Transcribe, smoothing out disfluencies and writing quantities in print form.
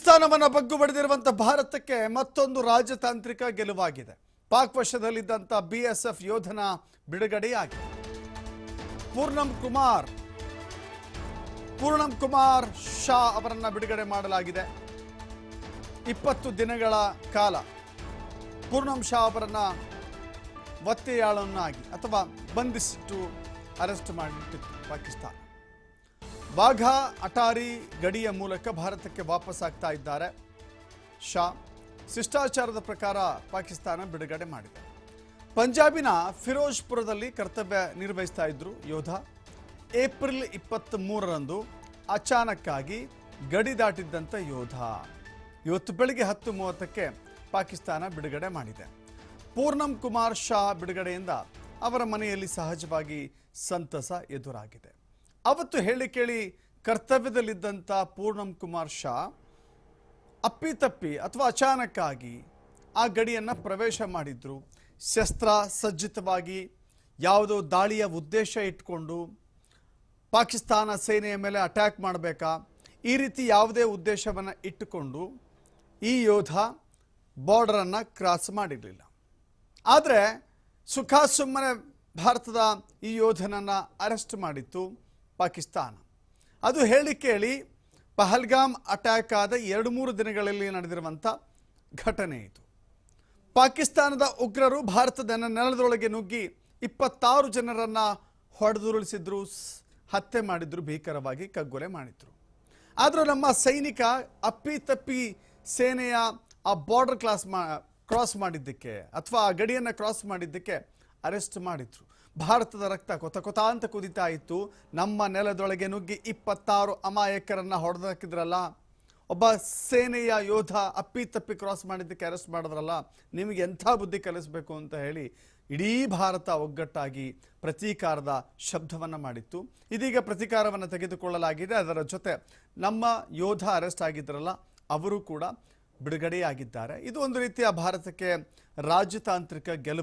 ಪಾಕಿಸ್ತಾನವನ್ನು ಬಗ್ಗು ಬಡಿದಿರುವಂತ ಭಾರತಕ್ಕೆ ಮತ್ತೊಂದು ರಾಜತಾಂತ್ರಿಕ ಗೆಲುವಾಗಿದೆ. ಪಾಕ್ ವಶದಲ್ಲಿದ್ದಂತ ಬಿಎಸ್ಎಫ್ ಯೋಧನ ಬಿಡುಗಡೆಯಾಗಿದೆ. ಪೂರ್ಣಂ ಕುಮಾರ್ ಶಾ ಅವರನ್ನ ಬಿಡುಗಡೆ ಮಾಡಲಾಗಿದೆ. 20 ದಿನಗಳ ಕಾಲ ಪೂರ್ಣಂ ಶಾ ಅವರನ್ನ ಒತ್ತೆಯಾಳನ್ನಾಗಿ ಅಥವಾ ಬಂಧಿಸಿಟ್ಟು ಅರೆಸ್ಟ್ ಮಾಡಿಟ್ಟಿತ್ತು ಪಾಕಿಸ್ತಾನ. ವಾಘಾ ಅಟಾರಿ ಗಡಿಯ ಮೂಲಕ ಭಾರತಕ್ಕೆ ವಾಪಸ್ ಆಗ್ತಾ ಇದ್ದಾರೆ ಶಾ. ಶಿಷ್ಟಾಚಾರದ ಪ್ರಕಾರ ಪಾಕಿಸ್ತಾನ ಬಿಡುಗಡೆ ಮಾಡಿದೆ. ಪಂಜಾಬಿನ ಫಿರೋಜ್ಪುರದಲ್ಲಿ ಕರ್ತವ್ಯ ನಿರ್ವಹಿಸ್ತಾ ಇದ್ರು ಯೋಧ. ಏಪ್ರಿಲ್ 23ರಂದು ಅಚಾನಕ್ಕಾಗಿ ಗಡಿ ದಾಟಿದ್ದಂಥ ಯೋಧ ಇವತ್ತು ಬೆಳಿಗ್ಗೆ 10:30ಕ್ಕೆ ಪಾಕಿಸ್ತಾನ ಬಿಡುಗಡೆ ಮಾಡಿದೆ. ಪೂರ್ಣಂ ಕುಮಾರ್ ಶಾ ಬಿಡುಗಡೆಯಿಂದ ಅವರ ಮನೆಯಲ್ಲಿ ಸಹಜವಾಗಿ ಸಂತಸ ಎದುರಾಗಿದೆ. ಅವತ್ತು ಹೇಳಿ ಕೇಳಿ ಕರ್ತವ್ಯದಲ್ಲಿದ್ದಂಥ ಪೂರ್ಣಂ ಕುಮಾರ್ ಶಾ ಅಪ್ಪಿತಪ್ಪಿ ಅಥವಾ ಅಚಾನಕ್ಕಾಗಿ ಆ ಗಡಿಯನ್ನು ಪ್ರವೇಶ ಮಾಡಿದ್ರು. ಶಸ್ತ್ರ ಸಜ್ಜಿತವಾಗಿ ಯಾವುದೋ ದಾಳಿಯ ಉದ್ದೇಶ ಇಟ್ಕೊಂಡು ಪಾಕಿಸ್ತಾನ ಸೇನೆಯ ಮೇಲೆ ಅಟ್ಯಾಕ್ ಮಾಡಬೇಕಾ ಈ ರೀತಿ ಯಾವುದೇ ಉದ್ದೇಶವನ್ನು ಇಟ್ಟುಕೊಂಡು ಈ ಯೋಧ ಬಾರ್ಡರನ್ನು ಕ್ರಾಸ್ ಮಾಡಿರಲಿಲ್ಲ. ಆದರೆ ಸುಮ್ಮನೆ ಭಾರತದ ಈ ಯೋಧನನ್ನು ಅರೆಸ್ಟ್ ಮಾಡಿತ್ತು ಪಾಕಿಸ್ತಾನ. ಅದು ಹೇಳಿ ಕೇಳಿ ಪಹಲ್ಗಾಮ್ ಅಟ್ಯಾಕ್ ಆದ 2-3 ದಿನಗಳಲ್ಲಿ ನಡೆದಿರುವಂಥ ಘಟನೆ ಇದು. ಪಾಕಿಸ್ತಾನದ ಉಗ್ರರು ಭಾರತದ ನೆಲದೊಳಗೆ ನುಗ್ಗಿ 26 ಜನರನ್ನು ಹೊಡೆದುರುಳಿಸಿದ್ರು, ಹತ್ಯೆ ಮಾಡಿದ್ರು, ಭೀಕರವಾಗಿ ಕಗ್ಗೊಲೆ ಮಾಡಿದ್ರು. ಆದರೂ ನಮ್ಮ ಸೈನಿಕ ಅಪ್ಪಿತಪ್ಪಿ ಸೇನೆಯ ಆ ಬಾರ್ಡರ್ ಕ್ರಾಸ್ ಮಾಡಿದ್ದಕ್ಕೆ ಅಥವಾ ಆ ಗಡಿಯನ್ನು ಕ್ರಾಸ್ ಮಾಡಿದ್ದಕ್ಕೆ ಅರೆಸ್ಟ್ ಮಾಡಿದ್ರು. ಭಾರತದ ರಕ್ತ ಕೊತ ಅಂತ ಕುದಿತಾ ಇತ್ತು. ನಮ್ಮ ನೆಲದೊಳಗೆ ನುಗ್ಗಿ 26 ಅಮಾಯಕರನ್ನು ಹೊಡೆದಾಕಿದ್ರಲ್ಲ, ಒಬ್ಬ ಸೇನೆಯ ಯೋಧ ಅಪ್ಪಿತಪ್ಪಿ ಕ್ರಾಸ್ ಮಾಡಿದ್ದಕ್ಕೆ ಅರೆಸ್ಟ್ ಮಾಡಿದ್ರಲ್ಲ, ನಿಮಗೆ ಎಂಥ ಬುದ್ಧಿ ಕಲಿಸಬೇಕು ಅಂತ ಹೇಳಿ ಇಡೀ ಭಾರತ ಒಗ್ಗಟ್ಟಾಗಿ ಪ್ರತೀಕಾರದ ಶಬ್ದವನ್ನು ಮಾಡಿತ್ತು. ಇದೀಗ ಪ್ರತೀಕಾರವನ್ನು ತೆಗೆದುಕೊಳ್ಳಲಾಗಿದೆ. ಅದರ ಜೊತೆ ನಮ್ಮ ಯೋಧ ಅರೆಸ್ಟ್ ಆಗಿದ್ರಲ್ಲ ಅವರು ಕೂಡ ಬಿಡುಗಡೆಯಾಗಿದ್ದಾರೆ. ಇದು ಒಂದು ರೀತಿಯ ಭಾರತಕ್ಕೆ ರಾಜತಾಂತ್ರಿಕ ಗೆಲುವು.